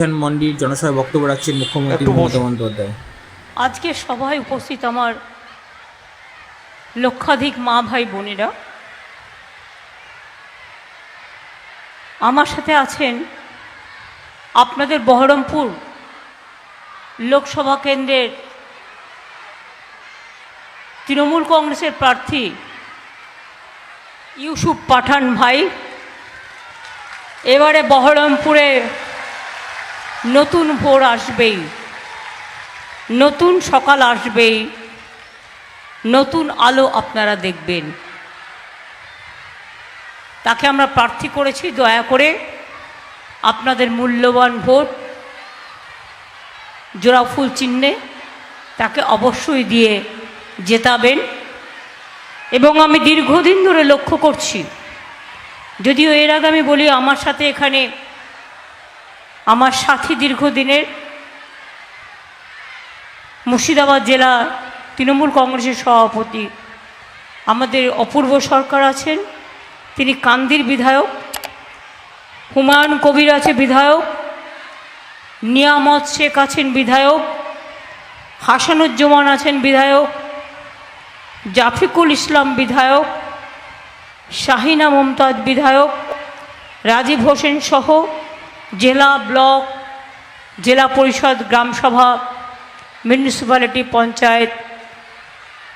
মন্ডির জনসভায় বক্তব্য রাখছেন মুখ্যমন্ত্রী মমতা বন্দ্যোপাধ্যায়। আজকে সভায় উপস্থিত আমার লক্ষাধিক মা ভাই বোনেরা, আমার সাথে আছেন আপনাদের বহরমপুর লোকসভা কেন্দ্রের তৃণমূল কংগ্রেসের প্রার্থী ইউসুফ পাঠান ভাই। এবারে বহরমপুরে নতুন ভোর আসবেই, নতুন সকাল আসবেই, নতুন আলো আপনারা দেখবেন। তাকে আমরা প্রার্থী করেছি, দয়া করে আপনাদের মূল্যবান ভোট জোড়া ফুল চিহ্নে তাকে অবশ্যই দিয়ে জেতাবেন। এবং আমি দীর্ঘদিন ধরে লক্ষ্য করছি, যদিও এর আগে আমি বলি আমার সাথে এখানে আমার সাথী দীর্ঘদিনের মুর্শিদাবাদ জেলা তৃণমূল কংগ্রেসের সভাপতি আমাদের অপূর্ব সরকার আছেন, তিনি কান্দির বিধায়ক, হুমায়ুন কবির আছে বিধায়ক, নিয়ামত শেখ আছেন বিধায়ক, হাসানুজ্জামান আছেন বিধায়ক, জাফিকুল ইসলাম বিধায়ক, শাহিনা মমতাজ বিধায়ক, রাজীব হোসেন সহ জেলা, ব্লক, জেলা পরিষদ, গ্রামসভা, মিউনিসিপ্যালিটি, পঞ্চায়েত,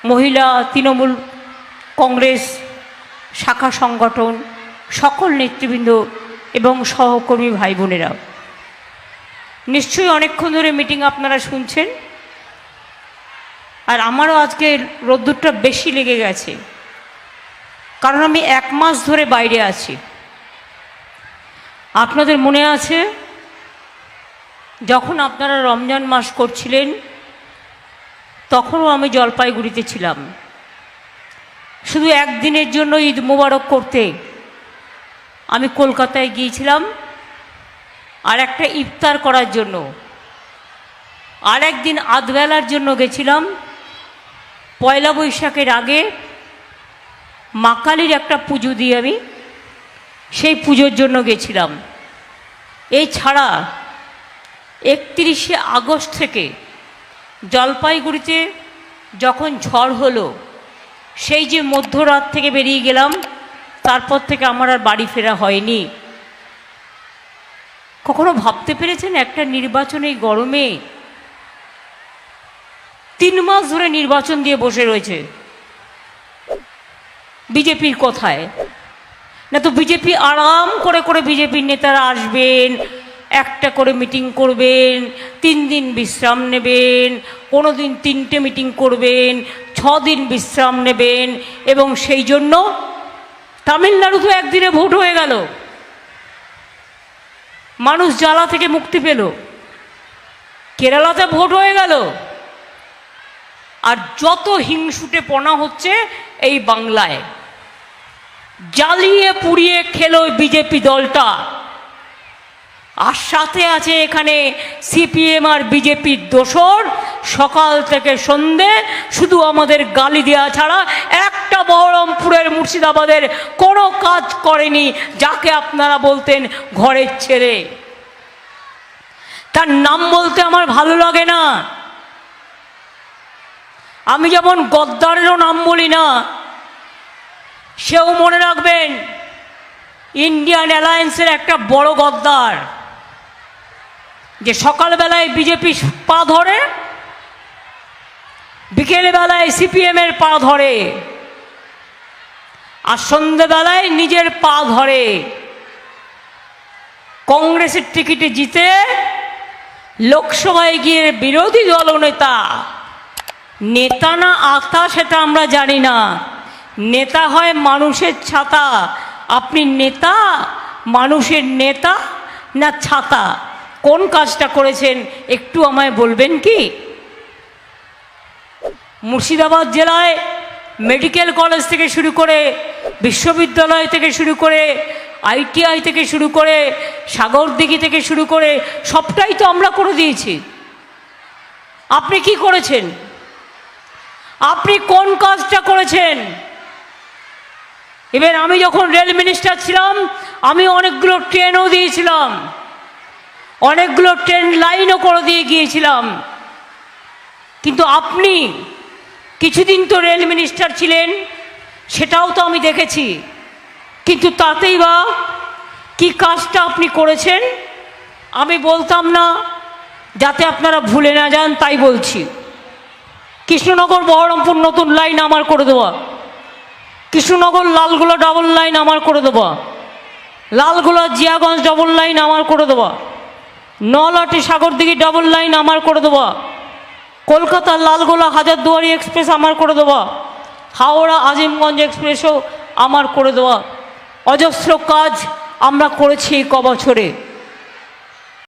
মহিলা তৃণমূল কংগ্রেস শাখা সংগঠন, সকল নেতৃবৃন্দ এবং সহকর্মী ভাই বোনেরা, নিশ্চয়ই অনেকক্ষণ ধরে মিটিং আপনারা শুনছেন। আর আমারও আজকে রোদ্দুরটা বেশি লেগে গেছে, কারণ আমি 1 মাস ধরে বাইরে আছি। আপনাদের মনে আছে যখন আপনারা রমজান মাস করছিলেন, তখনও আমি জলপাইগুড়িতে ছিলাম, শুধু একদিনের জন্য ঈদ মোবারক করতে আমি কলকাতায় গিয়েছিলাম, আর একটা ইফতার করার জন্য, আর একদিন আধবেলার জন্য গেছিলাম। পয়লা বৈশাখের আগে মা কালীর একটা পুজো দিয়ে আমি সেই পুজোর জন্য গেছিলাম। এই ছাড়া 31শে আগস্ট থেকে জলপাইগুড়িতে যখন ঝড় হলো, সেই যে মধ্যরাত থেকে বেরিয়ে গেলাম, তারপর থেকে আমার আর বাড়ি ফেরা হয়নি। কখনো ভাবতে পেরেছেন একটা নির্বাচন এই গরমে 3 মাস ধরে নির্বাচন দিয়ে বসে রয়েছে বিজেপির কথায়? না তো বিজেপি আরাম করে করে বিজেপির নেতারা আসবেন, একটা করে মিটিং করবেন, 3 দিন বিশ্রাম নেবেন, কোনো দিন 3টে মিটিং করবেন, 6 দিন বিশ্রাম নেবেন, এবং সেই জন্য তামিলনাড়ু তো একদিনে ভোট হয়ে গেল, মানুষ জ্বালা থেকে মুক্তি পেল। কেরালাতে ভোট হয়ে গেল। আর যত হিংসুটে পনা হচ্ছে এই বাংলায়, জ্বালিয়ে পুড়িয়ে খেলো বিজেপি দলটা। আর সাথে আছে এখানে সিপিএম আর বিজেপির দোসর, সকাল থেকে সন্ধে শুধু আমাদের গালি দেওয়া ছাড়া একটা বহরমপুরের, মুর্শিদাবাদের কোনো কাজ করেনি, যাকে আপনারা বলতেন ঘরের ছেলে। তার নাম বলতে আমার ভালো লাগে না। আমি যেমন গদ্দারেরও নাম বলি না, সেও মনে রাখবেন ইন্ডিয়ান অ্যালায়েন্সের একটা বড় গদ্দার, যে সকালবেলায় বিজেপি পা ধরে, বিকেলবেলায় সিপিএমের পা ধরে, আর সন্ধ্যেবেলায় নিজের পা ধরে। কংগ্রেসের টিকিটে জিতে লোকসভায় গিয়ে বিরোধী দলনেতা, নেতা না আতা সেটা আমরা জানি না, নেতা হয় মানুষের ছাতা। আপনি নেতা, মানুষের নেতা না ছাতা? কোন কাজটা করেছেন একটু আমায় বলবেন কি? মুর্শিদাবাদ জেলায় মেডিকেল কলেজ থেকে শুরু করে, বিশ্ববিদ্যালয় থেকে শুরু করে, ITI থেকে শুরু করে, সাগরদিঘি থেকে শুরু করে, সবটাই তো আমরা করে দিয়েছি। আপনি কি করেছেন? আপনি কোন কাজটা করেছেন? এবার আমি যখন রেল মিনিস্টার ছিলাম, আমি অনেকগুলো ট্রেনও দিয়েছিলাম। অনেকগুলো ট্রেন লাইনও করে দিয়ে গিয়েছিলাম। কিন্তু আপনি কিছুদিন তো রেল মিনিস্টার ছিলেন, সেটাও তো আমি দেখেছি, কিন্তু তাতেই বা কি কাজটা আপনি করেছেন আমি বলতাম না, যাতে আপনারা ভুলে না যান তাই বলছি। কৃষ্ণনগর বহরমপুর নতুন লাইন আমার করে দেওয়া, কৃষ্ণনগর লালগোলা ডাবল লাইন আমার করে দেওয়া, লালগোলা জিয়াগঞ্জ ডাবল লাইন আমার করে দেওয়া, নলাটি সাগরদিঘি ডাবল লাইন আমার করে দেওয়া, কলকাতার লালগোলা হাজারদুয়ারি এক্সপ্রেস আমার করে দেওয়া, হাওড়া আজিমগঞ্জ এক্সপ্রেসও আমার করে দেওয়া। অজস্র কাজ আমরা করেছি এই ক বছরে।